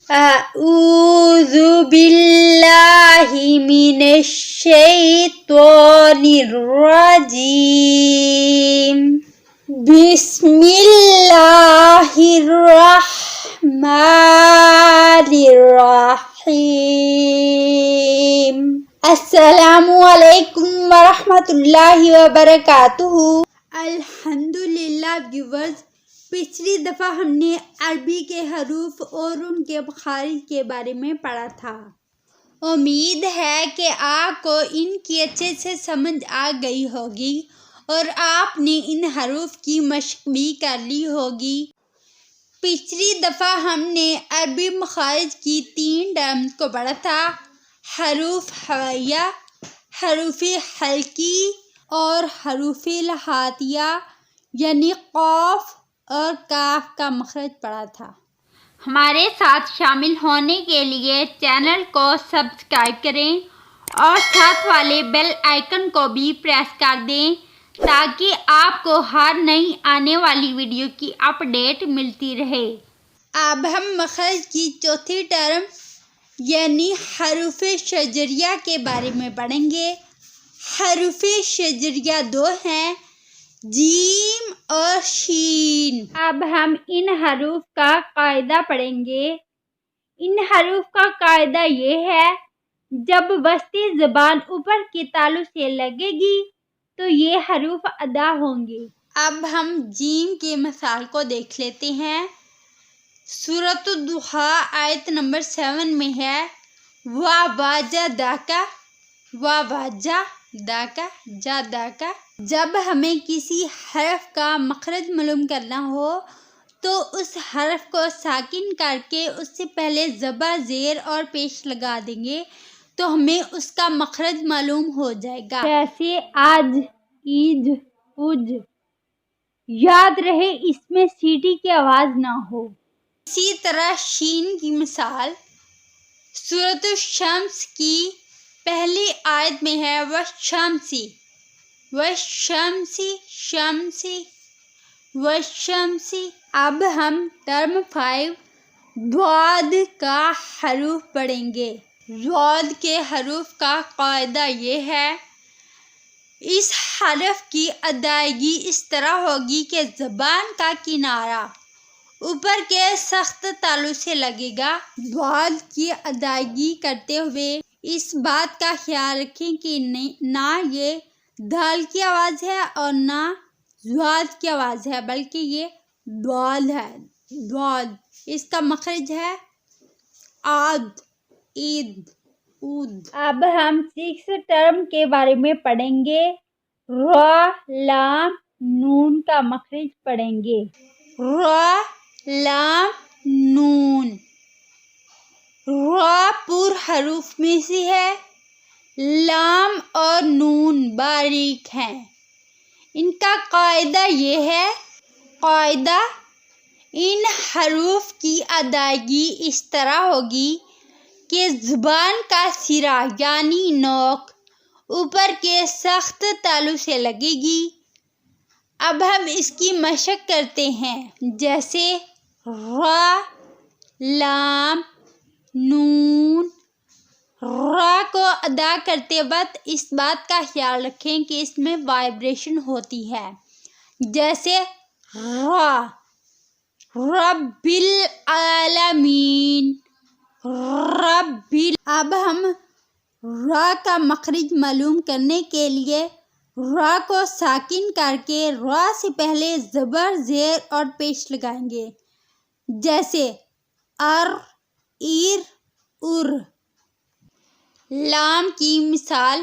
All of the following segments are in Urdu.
أعوذ بالله من الشيطان الرجيم بسم الله الرحمن الرحيم السلام علیکم ورحمۃ اللہ وبرکاتہ۔ الحمدللہ ویورز، پچھلی دفعہ ہم نے عربی کے حروف اور ان کے مخارج کے بارے میں پڑھا تھا۔ امید ہے کہ آپ کو ان کی اچھے سے سمجھ آ گئی ہوگی اور آپ نے ان حروف کی مشق بھی کر لی ہوگی۔ پچھلی دفعہ ہم نے عربی مخارج کی 3 ٹرمز کو پڑھا تھا: حروف ہوائیہ، حروف حلقی اور حروف لہاتیہ، یعنی قاف اور کاف کا مخرج پڑھا تھا۔ ہمارے ساتھ شامل ہونے کے لیے چینل کو سبسکرائب کریں اور ساتھ والے بیل آئیکن کو بھی پریس کر دیں تاکہ آپ کو ہر نئی آنے والی ویڈیو کی اپڈیٹ ملتی رہے۔ اب ہم مخرج کی چوتھی ٹرم یعنی حروف شجریہ کے بارے میں پڑھیں گے۔ حروف شجریہ 2 ہیں: جیم اور شین۔ اب ہم ان حروف کا قاعدہ پڑھیں گے۔ ان حروف کا قاعدہ یہ ہے: جب وسطی زبان اوپر کے تالو سے لگے گی تو یہ حروف ادا ہوں گے۔ اب ہم جیم کی مثال کو دیکھ لیتے ہیں۔ سورۃ الضحیٰ آیت نمبر 7 میں ہے: وَوَجَدَکَ وَوَجَدَکَ۔ جب ہمیں کسی حرف کا مخرج معلوم کرنا ہو تو اس حرف کو ساکن کر کے اس سے پہلے زبر، زیر اور پیش لگا دیں گے تو ہمیں اس کا مخرج معلوم ہو جائے گا، جیسے آج، ایج، اج۔ یاد رہے اس میں سیٹی کی آواز نہ ہو۔ اسی طرح شین کی مثال سورۃ الشمس کی پہلی آیت میں ہے: وَالشَّمْسِ وَالشَّمْسِ۔ اب ہم ٹرم 5 ضاد کا حروف پڑھیں گے۔ ضاد کے حروف کا قاعدہ یہ ہے: اس حرف کی ادائیگی اس طرح ہوگی کہ زبان کا کنارہ اوپر کے سخت تالو سے لگے گا۔ ضاد کی ادائیگی کرتے ہوئے اس بات کا خیال رکھیں کہ نہ یہ دال کی آواز ہے اور نہ ضاد کی آواز ہے، بلکہ یہ ضاد ہے۔ ضاد، اس کا مخرج ہے عاد، عید، اود۔ اب ہم 6 ٹرم کے بارے میں پڑھیں گے۔ را، لام، نون کا مخرج پڑھیں گے۔ را، لام، نون۔ را پر حروف میں سے ہے، لام اور نون باریک ہیں۔ ان کا قاعدہ یہ ہے: ان حروف کی ادائیگی اس طرح ہوگی کہ زبان کا سرا یعنی نوک اوپر کے سخت تالو سے لگے گی۔ اب ہم اس کی مشق کرتے ہیں، جیسے را، لام، نون۔ را کو ادا کرتے وقت اس بات کا خیال رکھیں کہ اس میں وائبریشن ہوتی ہے، جیسے را، رب العالمین، اب ہم را کا مخرج معلوم کرنے کے لیے را کو ساکن کر کے را سے پہلے زبر، زیر اور پیش لگائیں گے، جیسے ار، ایر، ار۔ لام کی مثال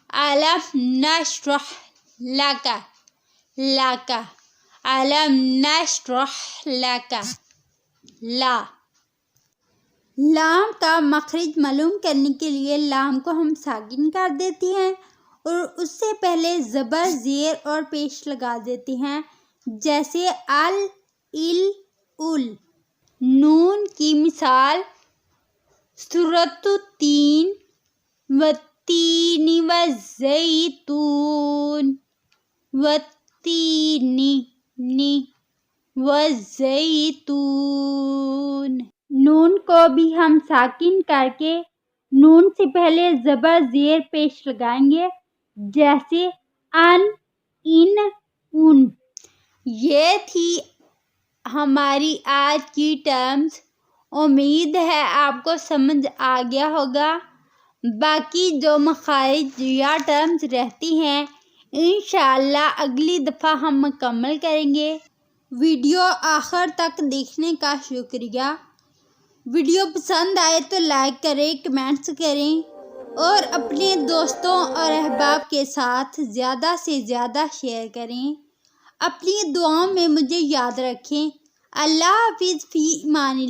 أَلَمْ نَشْرَحْ لَكَ أَلَمْ نَشْرَحْ لَكَ۔ لام کا مخرج معلوم کرنے کے لیے لام کو ہم ساکن کر دیتے ہیں اور اس سے پہلے زبر، زیر اور پیش لگا دیتے ہیں، جیسے ال، ال، ال۔ نون کی مثال سورۃ التین وَالتِّینِ وَالزَّیتُونِ وَالتِّینِ وَالزَّیتُونِ۔ نون کو بھی ہم ساکن کر کے نون سے پہلے زبر زیر پیش لگائیں گے، جیسے ان، ان، ان۔ یہ تھی ہماری آج کی ٹرمز۔ امید ہے آپ کو سمجھ آ گیا ہوگا۔ باقی جو مخارج یا ٹرمز رہتی ہیں انشاءاللہ اگلی دفعہ ہم مکمل کریں گے۔ ویڈیو آخر تک دیکھنے کا شکریہ۔ ویڈیو پسند آئے تو لائک کریں، کمنٹس کریں اور اپنے دوستوں اور احباب کے ساتھ زیادہ سے زیادہ شیئر کریں۔ اپنی دعاؤں میں مجھے یاد رکھیں۔ اللہ حافظ، فی امان اللہ۔